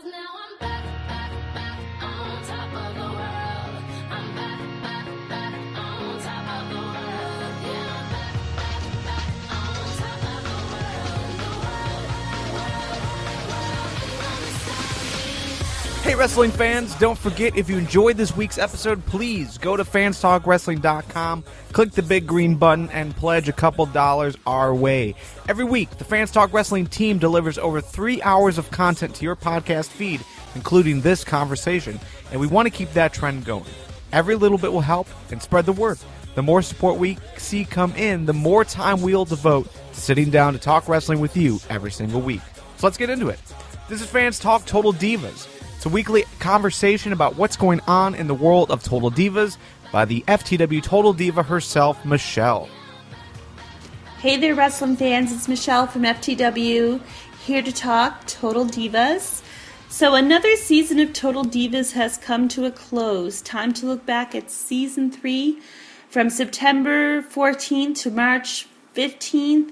now I'm back on top of the world. I'm back on top of the world. Yeah, I'm back on top of the world. Hey, wrestling fans, don't forget, if you enjoyed this week's episode, please go to fanstalkwrestling.com, click the big green button, and pledge a couple dollars our way. Every week, the Fans Talk Wrestling team delivers over 3 hours of content to your podcast feed, including this conversation, and we want to keep that trend going. Every little bit will help, and spread the word. The more support we see come in, the more time we'll devote to sitting down to talk wrestling with you every single week. So let's get into it. This is Fans Talk Total Divas. It's a weekly conversation about what's going on in the world of Total Divas by the FTW Total Diva herself, Michelle. Hey there, wrestling fans. It's Michelle from FTW, here to talk Total Divas. So another season of Total Divas has come to a close. Time to look back at Season 3 from September 14th to March 15th.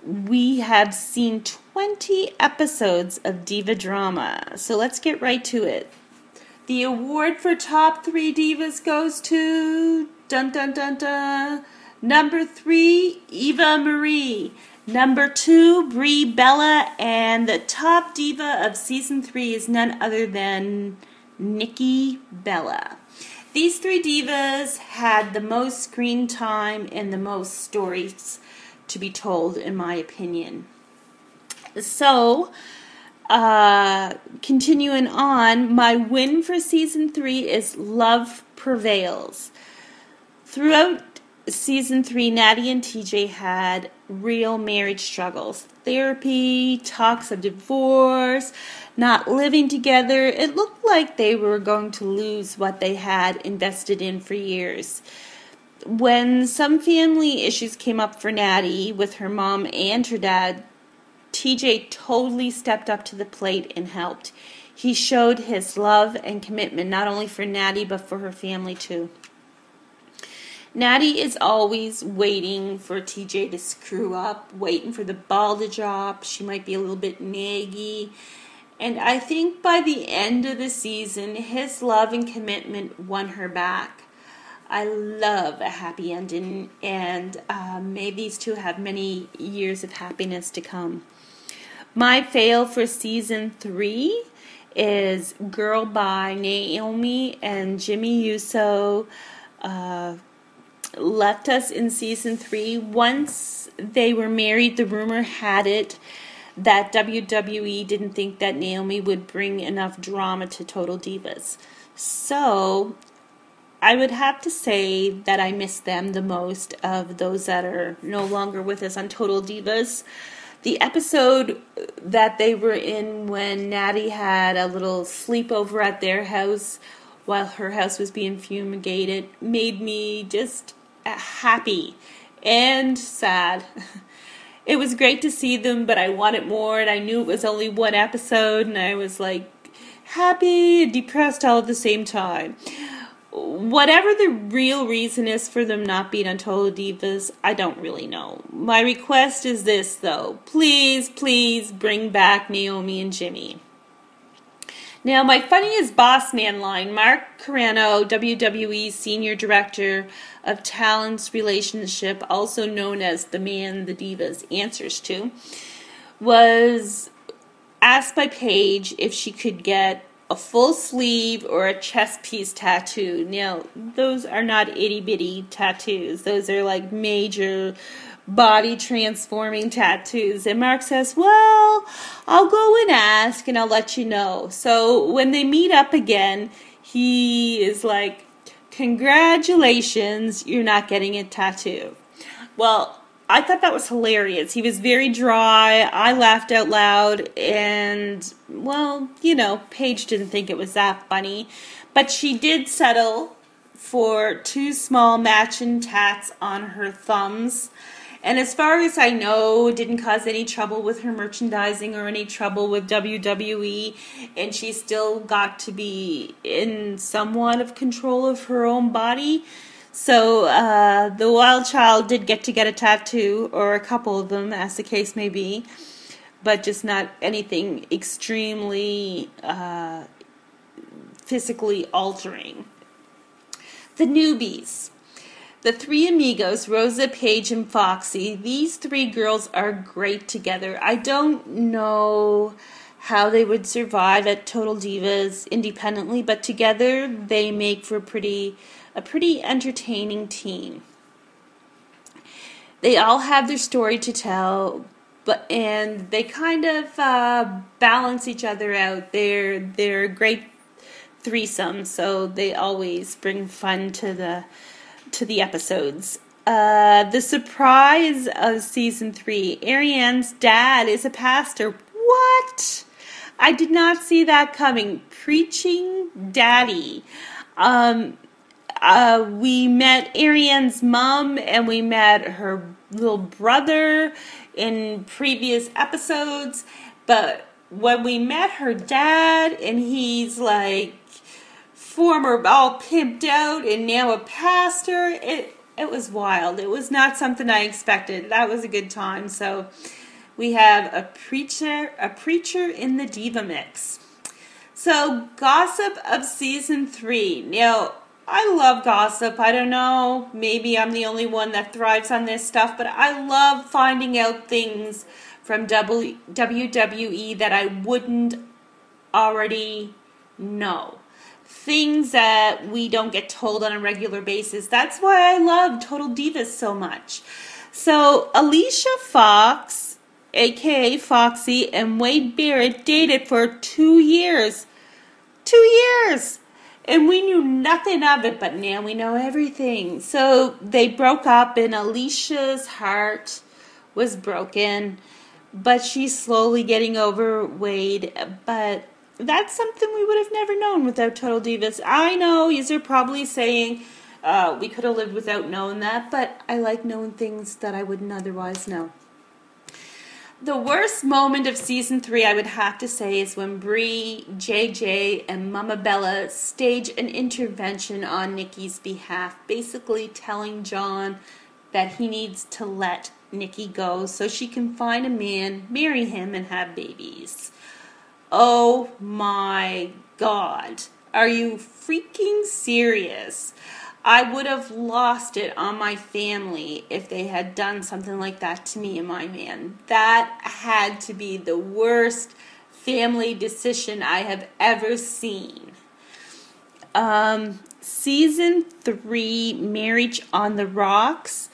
We have seen 20 episodes of Diva drama, so let's get right to it. The award for top 3 divas goes to, dun dun dun dun, number 3, Eva Marie, number 2, Brie Bella, and the top diva of season 3 is none other than Nikki Bella. These 3 divas had the most screen time and the most stories to be told, in my opinion. So, continuing on, my win for season 3 is Love Prevails. Throughout season 3, Nattie and TJ had real marriage struggles. Therapy, talks of divorce, not living together. It looked like they were going to lose what they had invested in for years. When some family issues came up for Nattie with her mom and her dad, TJ totally stepped up to the plate and helped. He showed his love and commitment not only for Nattie but for her family too. Nattie is always waiting for TJ to screw up, waiting for the ball to drop. She might be a little bit naggy. And I think by the end of the season, his love and commitment won her back. I love a happy ending, and may these two have many years of happiness to come. My fail for season 3 is Girl by Naomi and Jimmy Uso left us in season 3. Once they were married, the rumor had it that WWE didn't think that Naomi would bring enough drama to Total Divas. So I would have to say that I miss them the most of those that are no longer with us on Total Divas. The episode that they were in when Nattie had a little sleepover at their house while her house was being fumigated made me just happy and sad. It was great to see them, but I wanted more, and I knew it was only one episode, and I was like happy and depressed all at the same time. Whatever the real reason is for them not being on Total Divas, I don't really know. My request is this, though. Please, please bring back Naomi and Jimmy. Now, my funniest boss man line, Mark Carano, WWE Senior Director of Talents Relationship, also known as the man the Divas answers to, was asked by Paige if she could get a full sleeve or a chest piece tattoo. Now, those are not itty-bitty tattoos. Those are like major body transforming tattoos. And Mark says, well, I'll go and ask and I'll let you know. So when they meet up again, he is like, congratulations, you're not getting a tattoo. Well, I thought that was hilarious. He was very dry. I laughed out loud. And, well, you know, Paige didn't think it was that funny. But she did settle for 2 small matching tats on her thumbs. And as far as I know, didn't cause any trouble with her merchandising or any trouble with WWE. And she still got to be in somewhat of control of her own body. So the wild child did get to get a tattoo, or a couple of them, as the case may be. but just not anything extremely physically altering. The newbies. The three amigos, Rosa, Paige, and Foxy, these three girls are great together. I don't know how they would survive at Total Divas independently, but together they make for a pretty entertaining team. They all have their story to tell, and they kind of balance each other out. They're a great threesome, so they always bring fun to the episodes. The surprise of season 3, Arians' dad is a pastor. What? I did not see that coming. Preaching daddy. We met Arians' mom and we met her little brother in previous episodes, but when we met her dad and he's like former all pimped out and now a pastor, it was wild. It was not something I expected. That was a good time. So we have a preacher in the diva mix. So gossip of season 3. Now, I love gossip. I don't know, maybe I'm the only one that thrives on this stuff, but I love finding out things from WWE that I wouldn't already know. Things that we don't get told on a regular basis. That's why I love Total Divas so much. So, Alicia Fox, aka Foxy, and Wade Barrett dated for 2 years. 2 years! And we knew nothing of it, but now we know everything. So, they broke up, and Alicia's heart was broken, but she's slowly getting over Wade, but that's something we would have never known without Total Divas. I know you're probably saying we could have lived without knowing that, but I like knowing things that I wouldn't otherwise know. The worst moment of season 3, I would have to say, is when Brie, JJ, and Mama Bella stage an intervention on Nikki's behalf, basically telling John that he needs to let Nikki go so she can find a man, marry him, and have babies. Oh my God. Are you freaking serious? I would have lost it on my family if they had done something like that to me and my man. That had to be the worst family decision I have ever seen. Season 3, Marriage on the Rocks.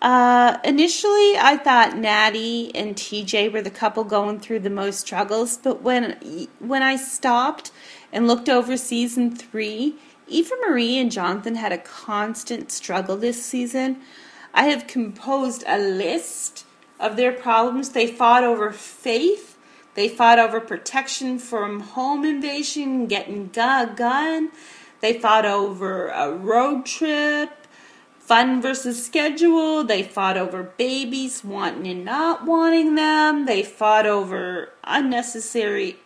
Initially, I thought Nattie and TJ were the couple going through the most struggles, but when I stopped and looked over season 3, Eva Marie and Jonathan had a constant struggle this season. I have composed a list of their problems. They fought over faith. They fought over protection from home invasion, getting a gun. They fought over a road trip. Fun versus schedule. They fought over babies, wanting and not wanting them. They fought over very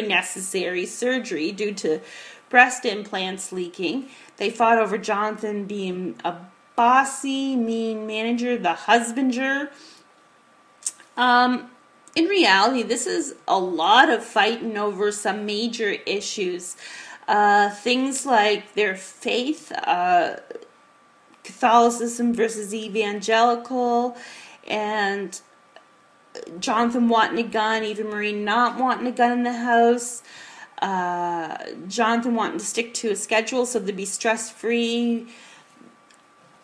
necessary surgery due to breast implants leaking. They fought over Jonathan being a bossy, mean manager, the husbander. In reality, this is a lot of fighting over some major issues. Things like their faith, Catholicism versus evangelical, and Jonathan wanting a gun, Eva Marie not wanting a gun in the house, Jonathan wanting to stick to a schedule so they'd be stress-free,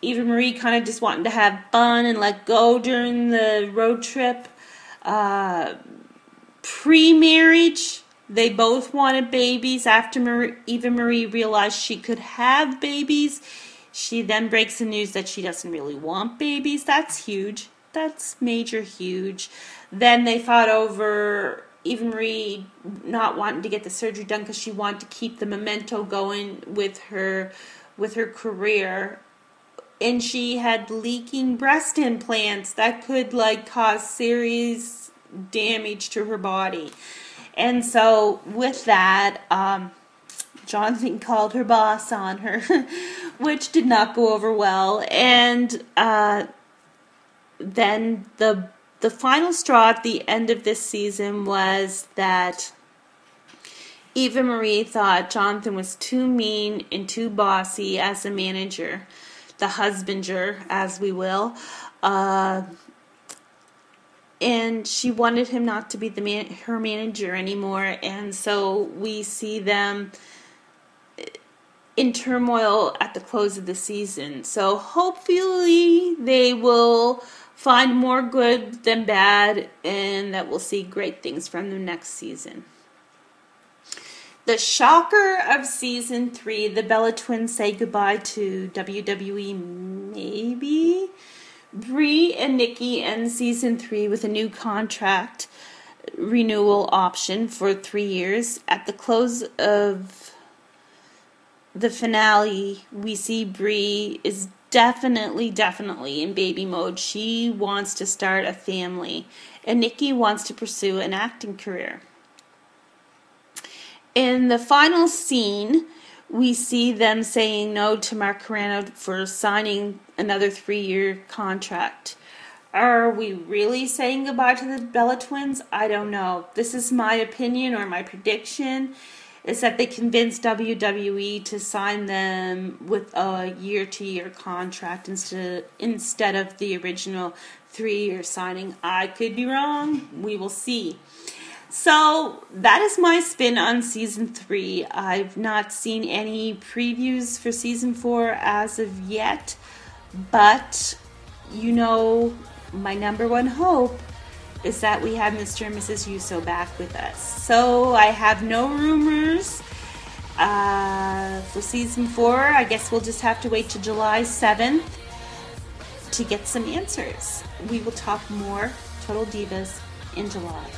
Eva Marie kind of just wanting to have fun and let go during the road trip. Pre-marriage, they both wanted babies. After Eva Marie realized she could have babies, she then breaks the news that she doesn't really want babies. That's huge. That's major huge. Then they fought over Eva Marie not wanting to get the surgery done because she wanted to keep the memento going with her career. And she had leaking breast implants that could cause serious damage to her body. And so with that, Jonathan called her boss on her, which did not go over well. And then the final straw at the end of this season was that Eva Marie thought Jonathan was too mean and too bossy as a manager, the husbander, as we will, and she wanted him not to be her manager anymore, and so we see them in turmoil at the close of the season. So hopefully they will find more good than bad, and that we'll see great things from them next season. The shocker of season 3, the Bella Twins say goodbye to WWE, maybe? Brie and Nikki end season 3 with a new contract renewal option for 3 years. At the close of the finale, we see Brie is definitely in baby mode. She wants to start a family, and Nikki wants to pursue an acting career. In the final scene, we see them saying no to Mark Carano for signing another 3-year contract. Are we really saying goodbye to the Bella Twins? I don't know. This is my opinion, or my prediction, is that they convinced WWE to sign them with a year-to-year contract instead of the original 3-year signing. I could be wrong. We will see. So that is my spin on season 3. I've not seen any previews for season 4 as of yet, but my number one hope is that we have Mr. and Mrs. Uso back with us. So I have no rumors for season 4. I guess we'll just have to wait till July 7th to get some answers. We will talk more Total Divas in July.